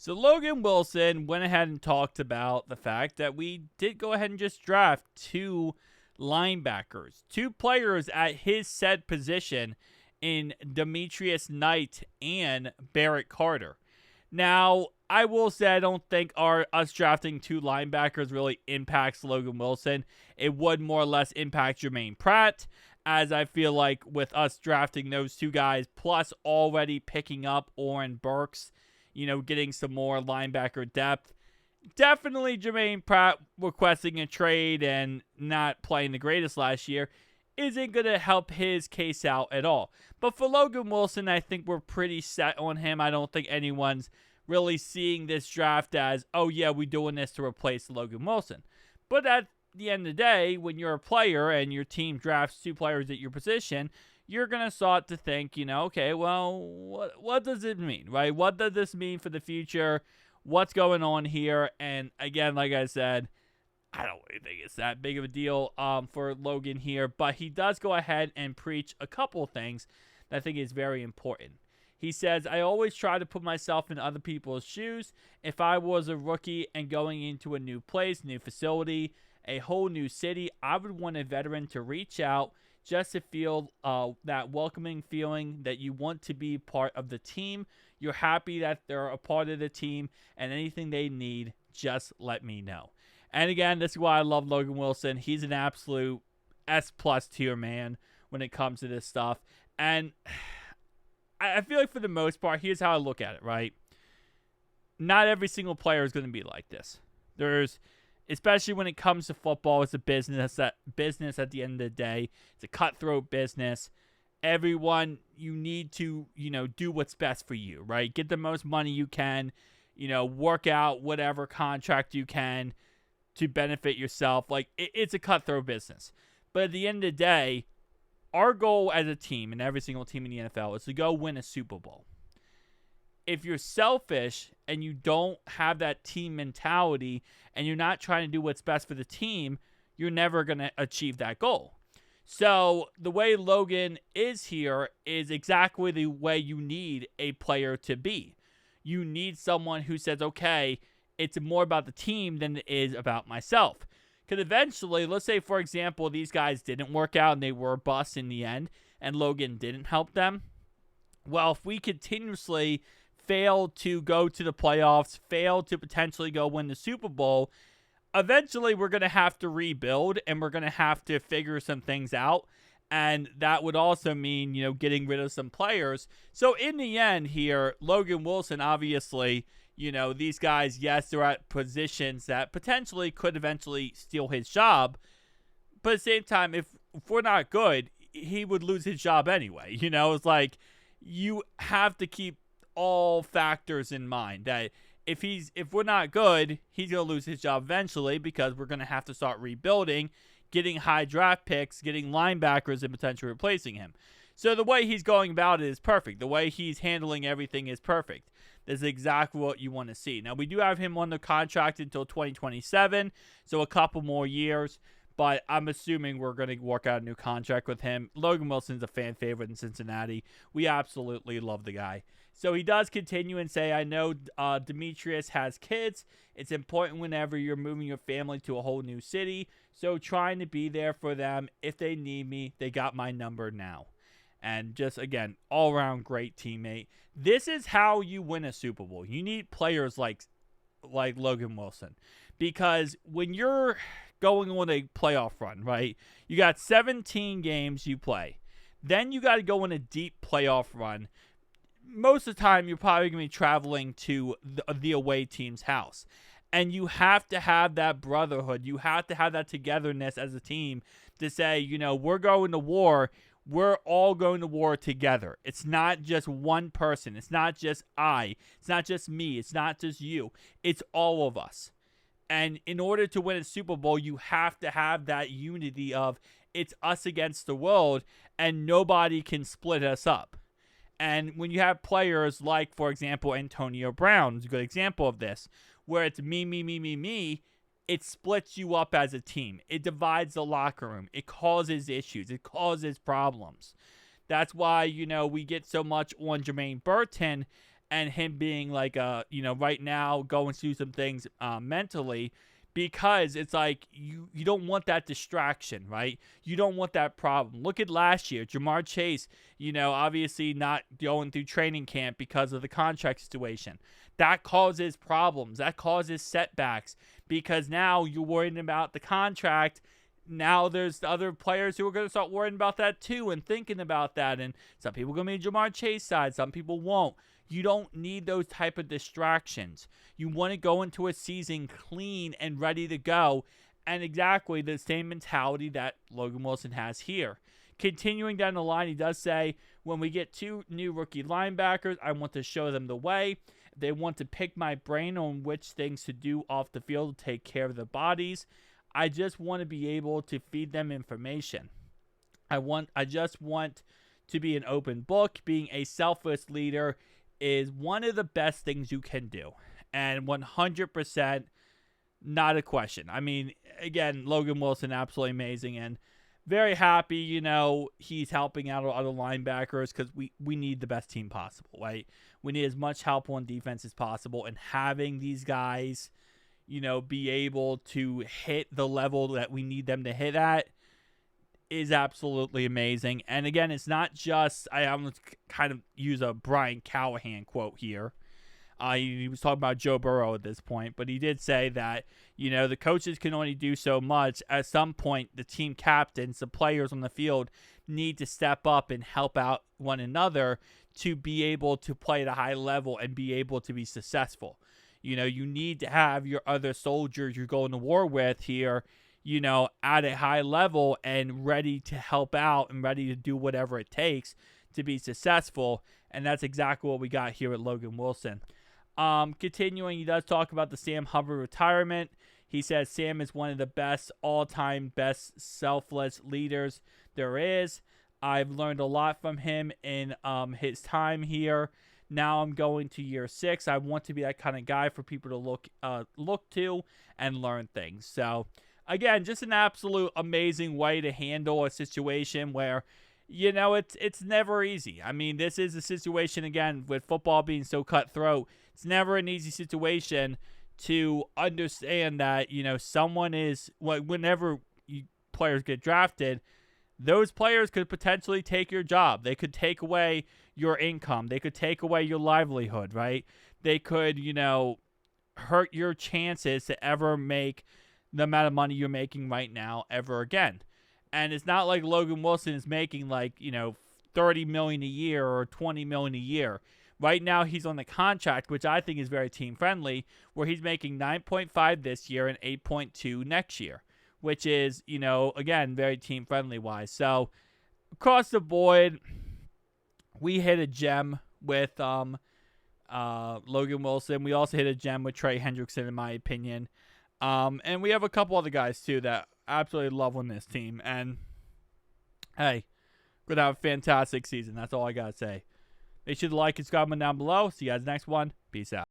So Logan Wilson went ahead and talked about the fact that we did go ahead and just draft two linebackers, two players at his said position in Demetrius Knight and Barrett Carter. Now, I will say I don't think us drafting two linebackers really impacts Logan Wilson. It would more or less impact Jermaine Pratt, as I feel like with us drafting those two guys, plus already picking up Oren Burks, getting some more linebacker depth. Definitely Jermaine Pratt requesting a trade and not playing the greatest last year isn't going to help his case out at all. But for Logan Wilson, I think we're pretty set on him. I don't think anyone's really seeing this draft as, oh yeah, we're doing this to replace Logan Wilson. But at the end of the day, when you're a player and your team drafts two players at your position, you're going to start to think, okay, well, what does it mean, right? What does this mean for the future? What's going on here? And again, like I said, I don't really think it's that big of a deal for Logan here, but he does go ahead and preach a couple of things that I think is very important. He says, I always try to put myself in other people's shoes. If I was a rookie and going into a new place, new facility, a whole new city, I would want a veteran to reach out just to feel that welcoming feeling that you want to be part of the team. You're happy that they're a part of the team, and anything they need, just let me know. And again, this is why I love Logan Wilson. He's an absolute S+ tier man when it comes to this stuff. And I feel like for the most part, here's how I look at it, right? Not every single player is going to be like this. Especially when it comes to football, it's a business at the end of the day. It's a cutthroat business. Everyone, you need to, do what's best for you, right? Get the most money you can, work out whatever contract you can to benefit yourself. Like, it's a cutthroat business. But at the end of the day, our goal as a team, and every single team in the NFL, is to go win a Super Bowl. If you're selfish and you don't have that team mentality and you're not trying to do what's best for the team, you're never going to achieve that goal. So the way Logan is here is exactly the way you need a player to be. You need someone who says, okay, it's more about the team than it is about myself. Because eventually, let's say, for example, these guys didn't work out and they were busts in the end and Logan didn't help them. Well, if we continuously fail to go to the playoffs, fail to potentially go win the Super Bowl, eventually we're going to have to rebuild and we're going to have to figure some things out. And that would also mean, getting rid of some players. So in the end here, Logan Wilson, obviously, these guys, yes, they're at positions that potentially could eventually steal his job. But at the same time, if we're not good, he would lose his job anyway. It's like you have to keep all factors in mind that if we're not good, he's going to lose his job eventually because we're going to have to start rebuilding, getting high draft picks, getting linebackers, and potentially replacing him. So the way he's going about it is perfect. The way he's handling everything is perfect. That's exactly what you want to see. Now, we do have him on the contract until 2027, so a couple more years, but I'm assuming we're going to work out a new contract with him. Logan Wilson's a fan favorite in Cincinnati. We absolutely love the guy. So he does continue and say, I know Demetrius has kids. It's important whenever you're moving your family to a whole new city. So trying to be there for them. If they need me, they got my number now. And just, again, all-around great teammate. This is how you win a Super Bowl. You need players like Logan Wilson. Because when you're going on a playoff run, right, you got 17 games you play. Then you got to go on a deep playoff run. Most of the time, you're probably going to be traveling to the away team's house. And you have to have that brotherhood. You have to have that togetherness as a team to say, we're going to war. We're all going to war together. It's not just one person. It's not just I. It's not just me. It's not just you. It's all of us. And in order to win a Super Bowl, you have to have that unity of it's us against the world, and nobody can split us up. And when you have players like, for example, Antonio Brown is a good example of this, where it's me, it splits you up as a team. It divides the locker room. It causes issues. It causes problems. That's why, we get so much on Jermaine Burton and him being like, right now going through some things mentally, because it's like you don't want that distraction, right? You don't want that problem. Look at last year, Jamar Chase, obviously not going through training camp because of the contract situation. That causes problems. That causes setbacks because now you're worrying about the contract. Now there's other players who are going to start worrying about that too and thinking about that. And some people are going to be Jamar Chase side. Some people won't. You don't need those type of distractions. You want to go into a season clean and ready to go. And exactly the same mentality that Logan Wilson has here. Continuing down the line, he does say, when we get 2 new rookie linebackers, I want to show them the way. They want to pick my brain on which things to do off the field to take care of their bodies. I just want to be able to feed them information. I just want to be an open book. Being a selfless leader is one of the best things you can do. And 100% not a question. I mean, again, Logan Wilson, absolutely amazing. And very happy, he's helping out other linebackers because we need the best team possible, right? We need as much help on defense as possible. And having these guys, be able to hit the level that we need them to hit at is absolutely amazing. And again, it's not just, I'm going to kind of use a Brian Callahan quote here. He was talking about Joe Burrow at this point, but he did say that, the coaches can only do so much. At some point, the team captains, the players on the field need to step up and help out one another to be able to play at a high level and be able to be successful. You need to have your other soldiers you're going to war with here, at a high level and ready to help out and ready to do whatever it takes to be successful. And that's exactly what we got here at Logan Wilson. Continuing, he does talk about the Sam Hubbard retirement. He says Sam is one of the best all-time best selfless leaders there is. I've learned a lot from him in his time here. Now I'm going to year 6. I want to be that kind of guy for people to look to and learn things. So, again, just an absolute amazing way to handle a situation where, it's never easy. I mean, this is a situation, again, with football being so cutthroat. It's never an easy situation to understand that, someone is, whenever players get drafted, those players could potentially take your job. They could take away your income. They could take away your livelihood, right? They could, hurt your chances to ever make the amount of money you're making right now ever again. And it's not like Logan Wilson is making $30 million a year or $20 million a year. Right now he's on the contract, which I think is very team friendly, where he's making 9.5 this year and 8.2 next year, which is, again, very team friendly wise. So across the board, we hit a gem with Logan Wilson. We also hit a gem with Trey Hendrickson, in my opinion. And we have a couple other guys, too, that I absolutely love on this team. And, hey, we're going to have a fantastic season. That's all I got to say. Make sure to like and comment down below. See you guys next one. Peace out.